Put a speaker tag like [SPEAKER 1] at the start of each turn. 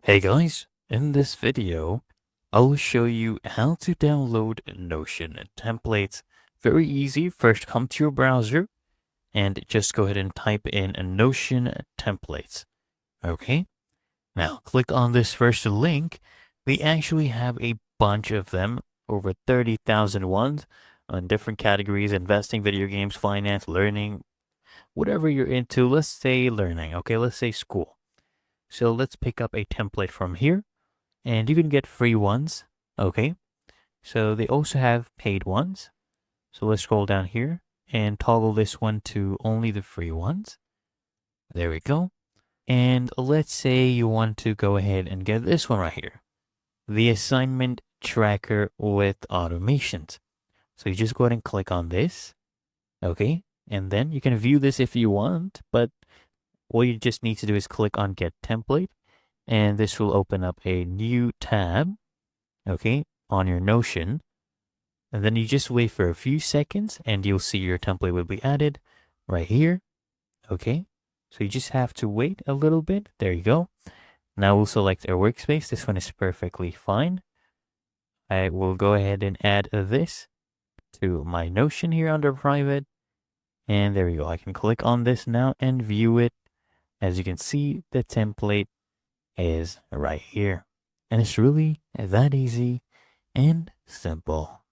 [SPEAKER 1] Hey guys, in this video, I'll show you how to download Notion templates. Very easy. First, come to your browser and just go ahead and type in Notion templates. Okay, now click on this first link. We actually have a bunch of them, over 30,000 ones on different categories: investing, video games, finance, learning, whatever you're into. Let's say learning. Okay, let's say school. So let's pick up a template from here. And you can get free ones. Okay. So they also have paid ones. So let's scroll down here and toggle this one to only the free ones. There we go. And let's say you want to go ahead and get this one right here, the assignment tracker with automations. So you just go ahead and click on this. Okay. And then you can view this if you want, but what you just need to do is click on get template, and this will open up a new tab. Okay, on your Notion. And then you just wait for a few seconds and you'll see your template will be added right here. Okay, so you just have to wait a little bit. There you go. Now we'll select our workspace. This one is perfectly fine. I will go ahead and add this to my Notion here under private. And there we go. I can click on this now and view it. As you can see, the template is right here. And it's really that easy and simple.